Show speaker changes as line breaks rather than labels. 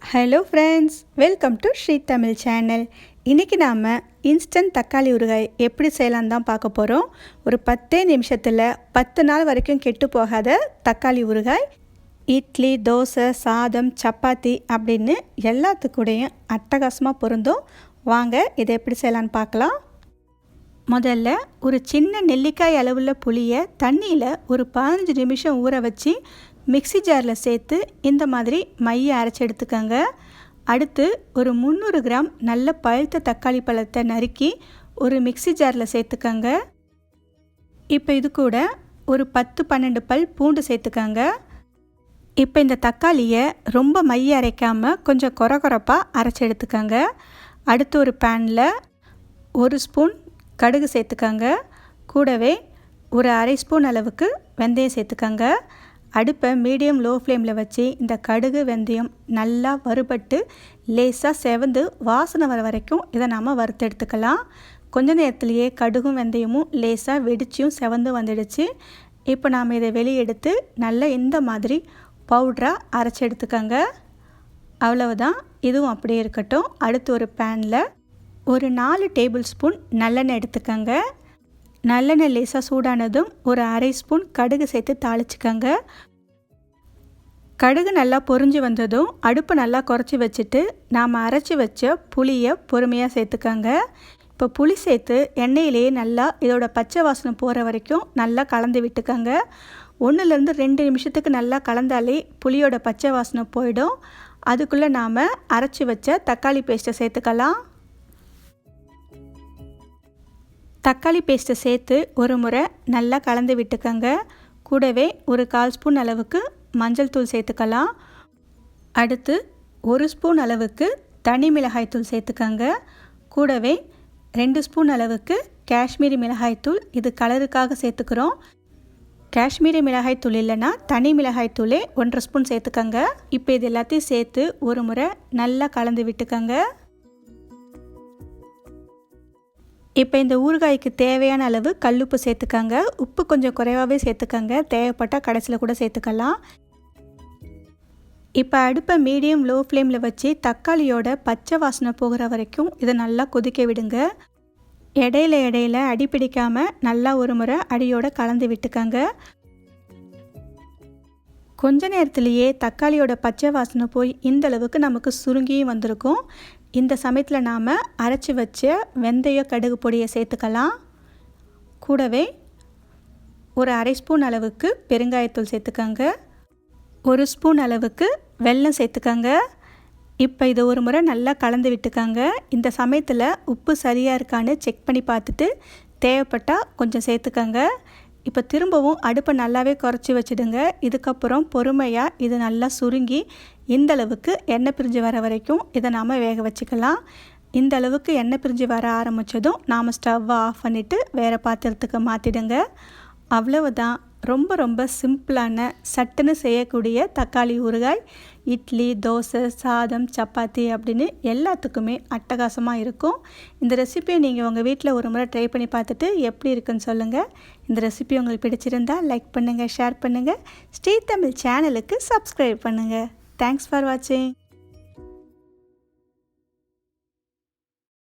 Hello friends, welcome to Shri Tamil channel. இன்றைக்கி நாம் instant தக்காளி ஊறுகாய் எப்படி செய்யலான்னு தான் பார்க்க போகிறோம். ஒரு 10 நிமிஷத்தில் 10 நாள் வரைக்கும் கெட்டு போகாத தக்காளி ஊறுகாய் இட்லி, தோசை, சாதம், சப்பாத்தி அப்படின்னு எல்லாத்துக்கூடையும் அட்டகாசமாக பொருந்தும். வாங்க இதை எப்படி செய்யலான்னு பார்க்கலாம். முதல்ல ஒரு சின்ன நெல்லிக்காய் அளவுள்ள புளியை தண்ணியில் ஒரு 15 நிமிஷம் ஊற வச்சு மிக்ஸி ஜாரில் சேர்த்து இந்த மாதிரி மையை அரைச்சி எடுத்துக்கோங்க. அடுத்து ஒரு 300 கிராம் நல்ல பழுத்த தக்காளி பழத்தை நறுக்கி ஒரு மிக்ஸி ஜாரில் சேர்த்துக்கோங்க. இப்போ இது கூட ஒரு 10-12 பல் பூண்டு சேர்த்துக்கோங்க. இப்போ இந்த தக்காளியை ரொம்ப மையை அரைக்காமல் கொஞ்சம் கொரகொரப்பாக அரைச்சி எடுத்துக்கோங்க. அடுத்து ஒரு பேனில் 1 ஸ்பூன் கடுகு சேர்த்துக்கோங்க. கூடவே ஒரு அரை ஸ்பூன் அளவுக்கு வெந்தயம் சேர்த்துக்கோங்க. அடுப்பை மீடியம் லோ ஃப்ளேமில் வச்சு இந்த கடுகு வெந்தயம் நல்லா வறுபட்டு லேசாக செவந்து வாசனை வர வரைக்கும் இதை நாம் வறுத்து எடுத்துக்கலாம். கொஞ்ச நேரத்துலேயே கடுகும் வெந்தயமும் லேசாக வெடிச்சியும் செவந்து வந்துடுச்சு. இப்போ நாம் இதை வெளியே எடுத்து நல்லா இந்த மாதிரி பவுடராக அரைச்சி எடுத்துக்கோங்க. அவ்வளவுதான், இதுவும் அப்படியே இருக்கட்டும். அடுத்து ஒரு பேனில் ஒரு 4 டேபிள் ஸ்பூன் நல்லெண்ணெய் எடுத்துக்கோங்க. நல்லெண்ணெய் லேசாக சூடானதும் ஒரு அரை ஸ்பூன் கடுகு சேர்த்து தாளிச்சுக்கோங்க. கடுகு நல்லா பொரிஞ்சு வந்ததும் அடுப்பை நல்லா குறைச்சி வச்சுட்டு நாம் அரைச்சி வச்ச புளியை பொறுமையாக சேர்த்துக்கோங்க. இப்போ புளி சேர்த்து எண்ணெயிலேயே நல்லா இதோட பச்சை வாசனை போகிற வரைக்கும் நல்லா கலந்து விட்டுக்கோங்க. 1-2 நிமிஷத்துக்கு நல்லா கலந்தாலே புளியோட பச்சை வாசனை போயிடும். அதுக்குள்ளே நாம் அரைச்சி வச்ச தக்காளி பேஸ்ட்டை சேர்த்துக்கலாம். தக்காளி பேஸ்ட்டை சேர்த்து ஒரு முறை நல்லா கலந்து விட்டுக்கோங்க. கூடவே ஒரு 1/4 ஸ்பூன் அளவுக்கு மஞ்சள் தூள் சேர்த்துக்கலாம். அடுத்து 1 ஸ்பூன் அளவுக்கு தனி மிளகாய் தூள் சேர்த்துக்கோங்க. கூடவே 2 ஸ்பூன் அளவுக்கு காஷ்மீரி மிளகாய் தூள், இது கலருக்காக சேர்த்துக்கிறோம். காஷ்மீரி மிளகாய் தூள் இல்லைன்னா தனி மிளகாய் தூளே 1/2 ஸ்பூன் சேர்த்துக்கோங்க. இப்போ இது எல்லாத்தையும் சேர்த்து ஒரு முறை நல்லா கலந்து விட்டுக்கோங்க. இப்போ இந்த ஊறுகாய்க்கு தேவையான அளவு கல்லுப்பு சேர்த்துக்கோங்க. உப்பு கொஞ்சம் குறைவாகவே சேர்த்துக்கோங்க, தேவைப்பட்டால் கடைசியில் கூட சேர்த்துக்கலாம். இப்போ அடுப்பை மீடியம் லோ ஃப்ளேமில் வச்சு தக்காளியோட பச்சை வாசனை போகிற வரைக்கும் இதை நல்லா கொதிக்க விடுங்க. இடையில அடி பிடிக்காமல் நல்லா ஒரு முறை அடியோடு கலந்து விட்டுக்கோங்க. கொஞ்ச நேரத்துலேயே தக்காளியோட பச்சை வாசனை போய் இந்த அளவுக்கு நமக்கு சுருங்கியும் வந்திருக்கும். இந்த சமயத்தில் நாம் அரைச்சி வச்ச வெந்தய கடுகு பொடியை சேர்த்துக்கலாம். கூடவே ஒரு அரை ஸ்பூன் அளவுக்கு பெருங்காயத்தூள் சேர்த்துக்கோங்க. 1 ஸ்பூன் அளவுக்கு வெல்லம் சேர்த்துக்கோங்க. இப்போ இதை ஒரு முறை நல்லா கலந்து விட்டுக்கோங்க. இந்த சமயத்தில் உப்பு சரியாக இருக்கான்னு செக் பண்ணி பார்த்துட்டு தேவைப்பட்டால் கொஞ்சம் சேர்த்துக்கோங்க. இப்போ திரும்பவும் அடுப்பை நல்லாவே குறைச்சி வச்சுடுங்க. இதுக்கப்புறம் பொறுமையாக இது நல்லா சுருங்கி இந்த அளவுக்கு எண்ணெய் பிரிஞ்சு வர வரைக்கும் இதை நாம் வேக வச்சுக்கலாம். இந்த அளவுக்கு எண்ணெய் பிரிஞ்சு வர ஆரம்பித்ததும் நாம் ஸ்டவ்வை ஆஃப் பண்ணிவிட்டு வேறு பாத்திரத்துக்கு மாற்றிடுங்க. அவ்வளவுதான், ரொம்ப சிம்பிளான சட்டுன்னு செய்யக்கூடிய தக்காளி ஊறுகாய் இட்லி, தோசை, சாதம், சப்பாத்தி அப்படின்னு எல்லாத்துக்குமே அட்டகாசமாக இருக்கும். இந்த ரெசிபியை நீங்கள் உங்கள் வீட்டில் ஒரு முறை ட்ரை பண்ணி பார்த்துட்டு எப்படி இருக்குன்னு சொல்லுங்கள். இந்த ரெசிபி உங்களுக்கு பிடிச்சிருந்தால் லைக் பண்ணுங்கள், ஷேர் பண்ணுங்கள். ஸ்ரீ தமிழ் சேனலுக்கு சப்ஸ்கிரைப் பண்ணுங்கள். தேங்க்ஸ் ஃபார் வாட்சிங்.